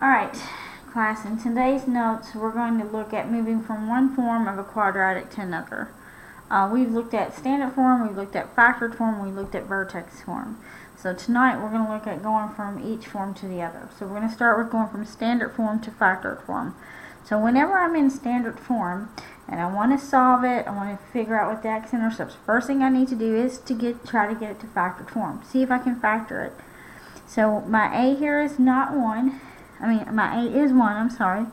Alright, class, in today's notes we're going to look at moving from one form of a quadratic to another. We've looked at standard form, we've looked at factored form, we looked at vertex form. So tonight we're going to look at going from each form to the other. So we're going to start with going from standard form to factored form. So whenever I'm in standard form and I want to solve it, I want to figure out what the x-intercepts, first thing I need to do is to try to get it to factored form. See if I can factor it. So my a here is not 1. My a is 1, I'm sorry.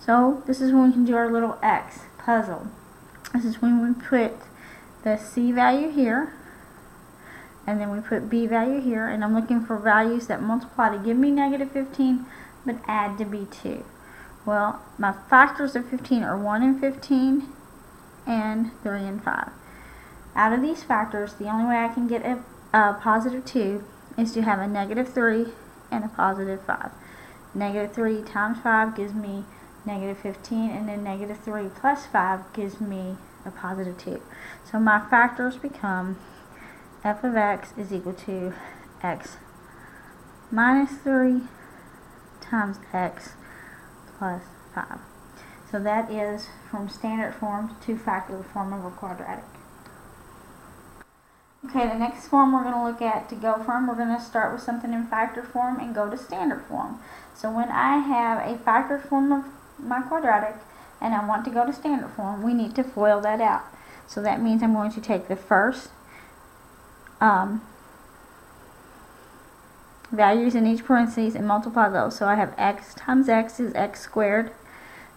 So this is when we can do our little x puzzle. This is when we put the c value here, and then we put b value here, and I'm looking for values that multiply to give me negative 15, but add to be 2. Well, my factors of 15 are 1 and 15, and 3 and 5. Out of these factors, the only way I can get a positive 2 is to have a negative 3 and a positive 5. Negative 3 times 5 gives me negative 15, and then negative 3 plus 5 gives me a positive 2. So my factors become f of x is equal to x minus 3 times x plus 5. So that is from standard form to factored form of a quadratic. Okay, the next form we're going to look at to go from, we're going to start with something in factored form and go to standard form. So when I have a factored form of my quadratic and I want to go to standard form, we need to FOIL that out. So that means I'm going to take the first values in each parentheses and multiply those. So I have x times x is x squared,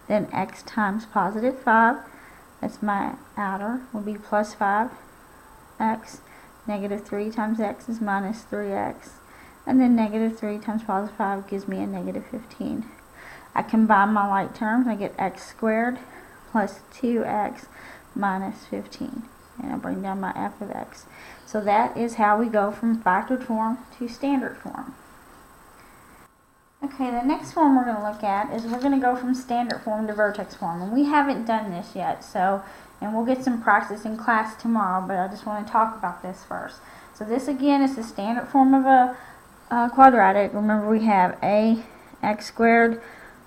then x times positive 5, that's my outer, will be plus 5x. Negative 3 times x is minus 3x, and then negative 3 times positive 5 gives me a negative 15. I combine my like terms, I get x squared plus 2x minus 15, and I bring down my f of x. So that is how we go from factored form to standard form. Okay, the next form we're going to look at is we're going to go from standard form to vertex form, and we haven't done this yet, and we'll get some practice in class tomorrow, but I just want to talk about this first. So this again is the standard form of a quadratic. Remember, we have a x squared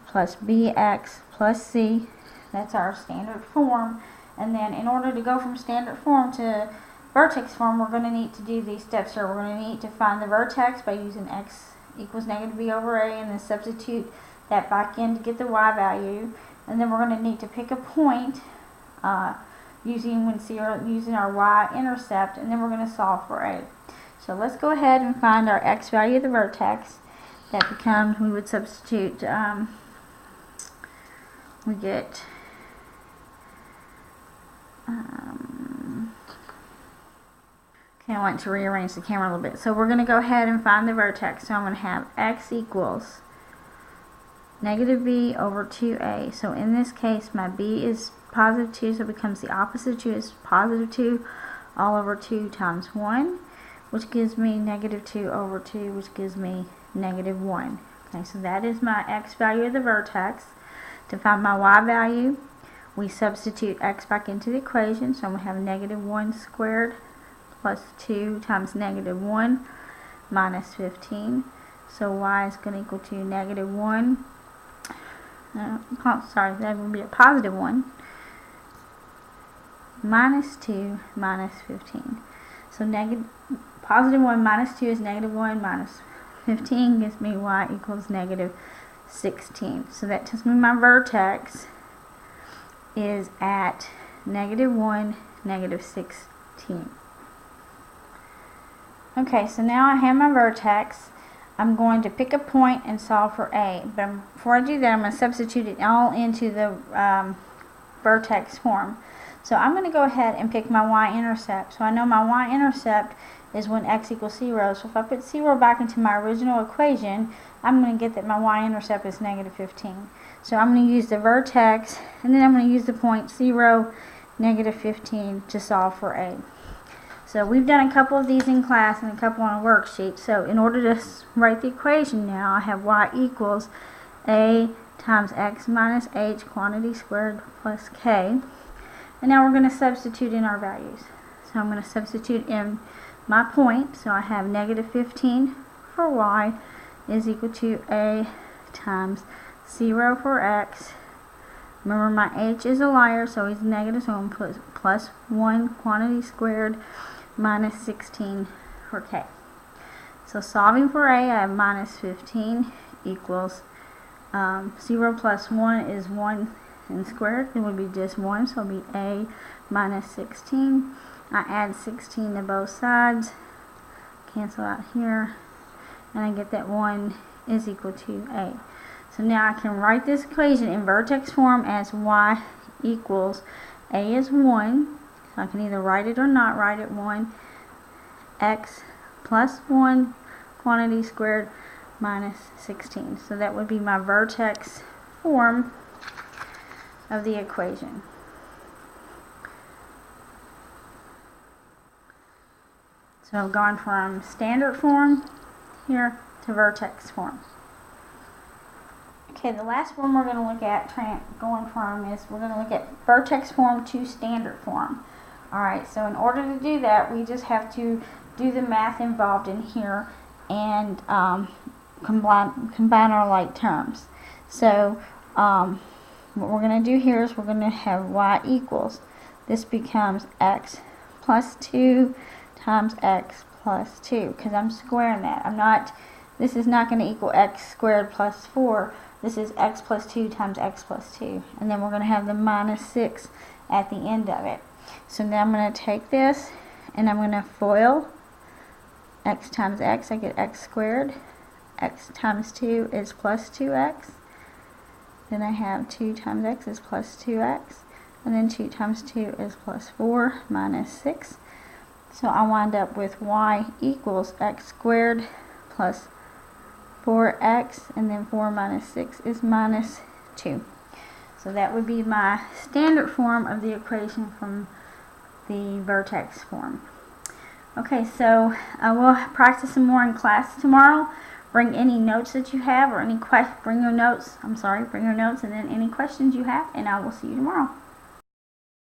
plus bx plus c. That's our standard form. And then in order to go from standard form to vertex form, we're going to need to do these steps here. We're going to need to find the vertex by using x equals negative b over a, and then substitute that back in to get the y value. And then we're going to need to pick a point using our y-intercept, and then we're going to solve for a. So let's go ahead and find our x value of the vertex. That becomes, we would substitute, we get okay, I want to rearrange the camera a little bit. So we're going to go ahead and find the vertex. So I'm going to have x equals negative b over 2a. So in this case, my b is positive 2, so it becomes the opposite of 2 is positive 2 all over 2 times 1, which gives me negative 2 over 2, which gives me negative 1. Okay, so that is my x value of the vertex. To find my y value, we substitute x back into the equation. So I'm going to have negative 1 squared plus 2 times negative 1 minus 15. So y is going to equal to negative 1. That would be a positive 1 minus 2 minus 15. So positive 1 minus 2 is negative 1 minus 15 gives me y equals negative 16. So that tells me my vertex is at negative 1, negative 16. Okay, so now I have my vertex. I'm going to pick a point and solve for a. But before I do that, I'm going to substitute it all into the vertex form. So I'm going to go ahead and pick my y-intercept. So I know my y-intercept is when x equals 0. So if I put 0 back into my original equation, I'm going to get that my y-intercept is negative 15. So I'm going to use the vertex, and then I'm going to use the point 0, negative 15 to solve for a. So we've done a couple of these in class and a couple on a worksheet. So in order to write the equation now, I have y equals a times x minus h quantity squared plus k. And now we're going to substitute in our values. So I'm going to substitute in my point. So I have negative 15 for y is equal to a times 0 for x. Remember, my h is a liar, so he's negative, so I'm going to put plus 1 quantity squared minus 16 for k. So solving for a, I have minus 15 equals 0 plus 1 is 1 and squared. It would be just 1, so it would be a minus 16. I add 16 to both sides, cancel out here, and I get that 1 is equal to a. So now I can write this equation in vertex form as y equals a is 1. So I can either write it or not write it. 1 x plus 1 quantity squared minus 16. So that would be my vertex form of the equation. So I've gone from standard form here to vertex form. Okay, the last form we're going to look at going from is we're going to look at vertex form to standard form. Alright, so in order to do that, we just have to do the math involved in here and combine our like terms. So what we're going to do here is we're going to have y equals. This becomes x plus 2 times x plus 2, because I'm squaring that. This is not going to equal x squared plus 4. This is x plus 2 times x plus 2. And then we're going to have the minus 6 at the end of it. So now I'm going to take this and I'm going to FOIL x times x. I get x squared. X times 2 is plus 2x. Then I have 2 times x is plus 2x. And then 2 times 2 is plus 4 minus 6. So I wind up with y equals x squared plus 4x, and then 4 minus 6 is minus 2. So that would be my standard form of the equation from the vertex form. Okay, so we'll practice some more in class tomorrow. Bring any notes that you have, or bring your notes, and then any questions you have, and I will see you tomorrow.